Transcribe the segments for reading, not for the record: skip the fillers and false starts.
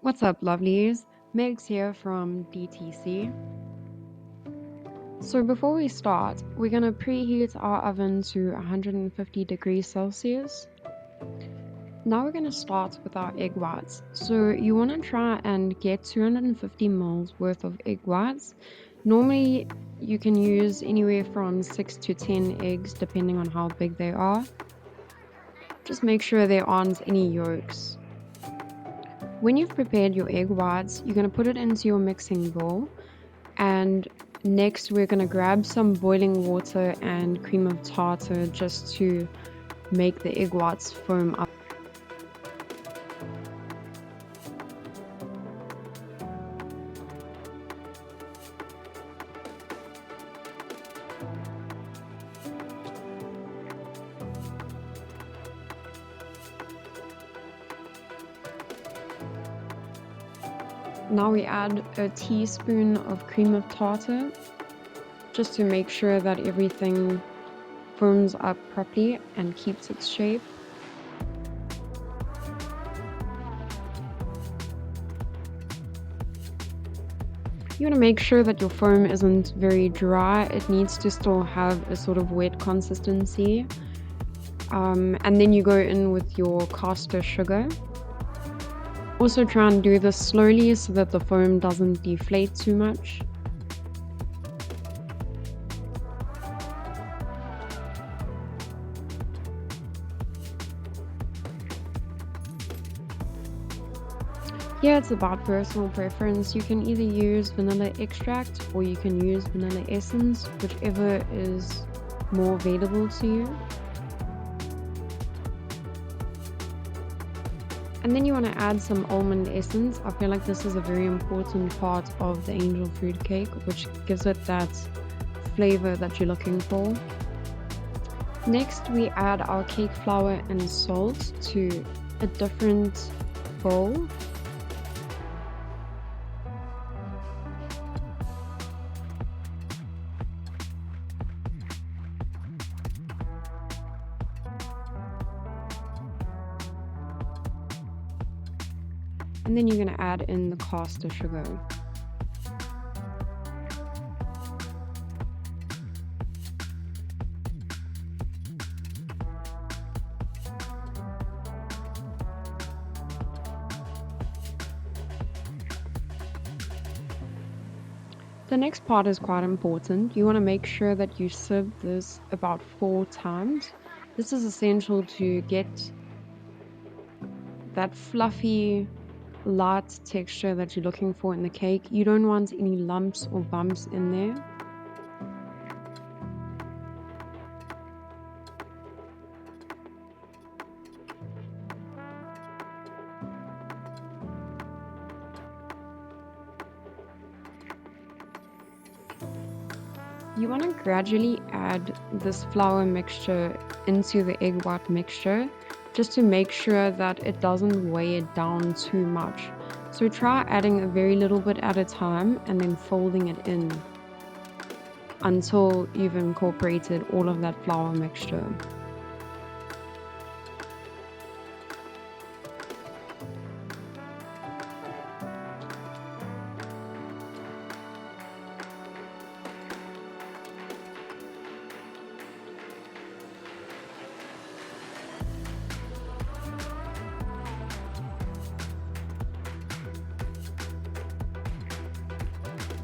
What's up, lovelies? Megs here from DTC. So before we start, we're going to preheat our oven to 150 degrees Celsius. Now we're going to start with our egg whites. So you want to try and get 250 ml worth of egg whites. Normally you can use anywhere from 6 to 10 eggs depending on how big they are. Just make sure there aren't any yolks. When you've prepared your egg whites, you're going to put it into your mixing bowl, and next we're going to grab some boiling water and cream of tartar just to make the egg whites foam up. Now we add a teaspoon of cream of tartar just to make sure that everything foams up properly and keeps its shape. You want to make sure that your foam isn't very dry. It needs to still have a sort of wet consistency. And then you go in with your caster sugar. Also try and do this slowly so that the foam doesn't deflate too much. Here it's about personal preference. You can either use vanilla extract or you can use vanilla essence, whichever is more available to you. And then you want to add some almond essence. I feel like this is a very important part of the angel food cake, which gives it that flavor that you're looking for. Next, we add our cake flour and salt to a different bowl. And then you're going to add in the caster sugar. The next part is quite important. You want to make sure that you sieve this about 4 times. This is essential to get that fluffy, light texture that you're looking for in the cake. You don't want any lumps or bumps in there. You want to gradually add this flour mixture into the egg white mixture, just to make sure that it doesn't weigh it down too much. So try adding a very little bit at a time and then folding it in until you've incorporated all of that flour mixture.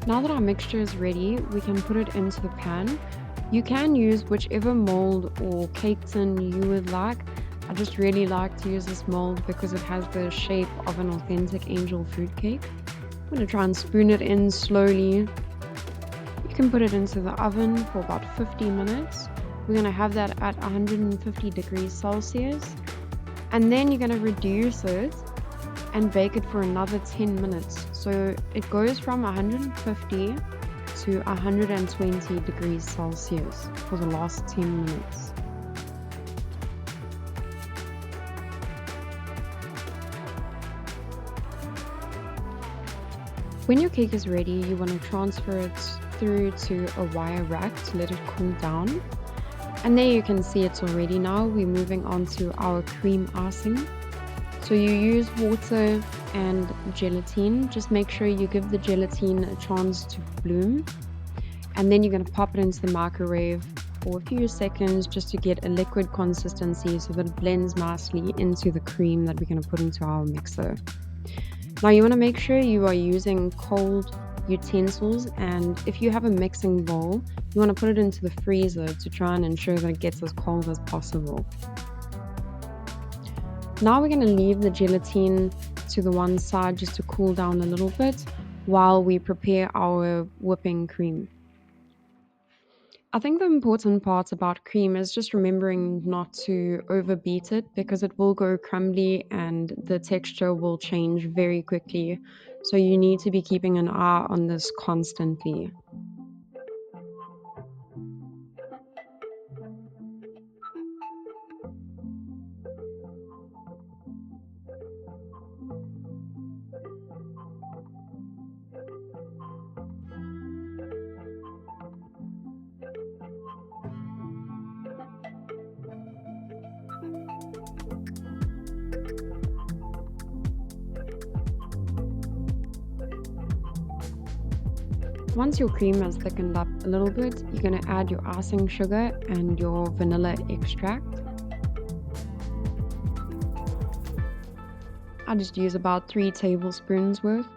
Now that our mixture is ready, we can put it into the pan. You can use whichever mold or cake tin you would like. I just really like to use this mold because it has the shape of an authentic angel food cake. I'm going to try and spoon it in slowly. You can put it into the oven for about 50 minutes. We're going to have that at 150 degrees Celsius. And then you're going to reduce it and bake it for another 10 minutes. So it goes from 150 to 120 degrees Celsius for the last 10 minutes. When your cake is ready, you want to transfer it through to a wire rack to let it cool down. And there you can see it's already now. We're moving on to our cream icing. So you use water and gelatin. Just make sure you give the gelatin a chance to bloom. And then you're going to pop it into the microwave for a few seconds just to get a liquid consistency so that it blends nicely into the cream that we're going to put into our mixer. Now you want to make sure you are using cold utensils, and if you have a mixing bowl, you want to put it into the freezer to try and ensure that it gets as cold as possible. Now we're going to leave the gelatin to the one side just to cool down a little bit while we prepare our whipping cream. I think the important part about cream is just remembering not to overbeat it because it will go crumbly and the texture will change very quickly. So you need to be keeping an eye on this constantly. Once your cream has thickened up a little bit, you're going to add your icing sugar and your vanilla extract. I just use about 3 tablespoons worth.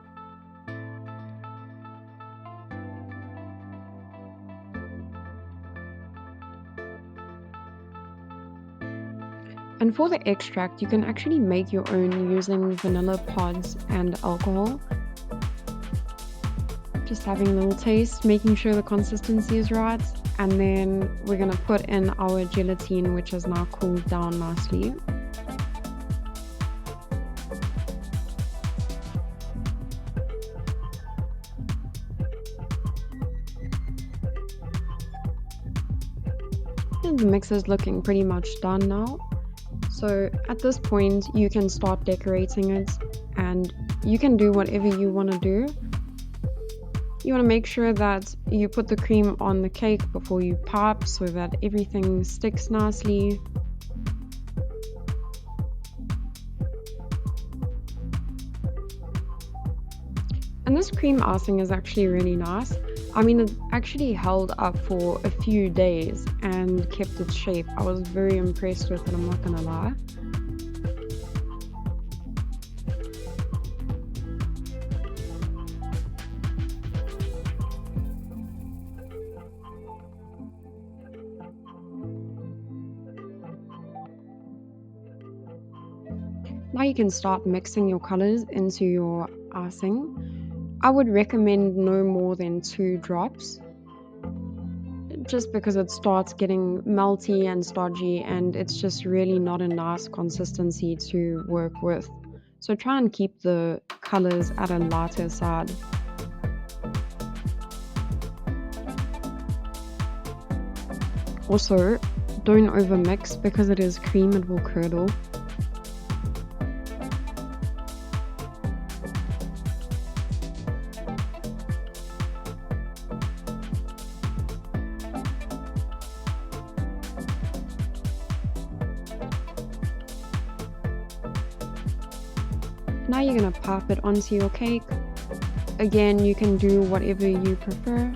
And for the extract, you can actually make your own using vanilla pods and alcohol. Just having a little taste, making sure the consistency is right, and then we're going to put in our gelatin, which has now cooled down nicely. And the mix is looking pretty much done now. So at this point, you can start decorating it, and you can do whatever you want to do. You want to make sure that you put the cream on the cake before you pop so that everything sticks nicely. And this cream icing is actually really nice. I mean, it actually held up for a few days and kept its shape. I was very impressed with it, I'm not gonna lie. Now you can start mixing your colors into your icing. I would recommend no more than 2 drops, just because it starts getting melty and stodgy and it's just really not a nice consistency to work with. So try and keep the colors at a lighter side. Also, don't overmix because it is cream, it will curdle. Now you're going to pop it onto your cake. Again, you can do whatever you prefer.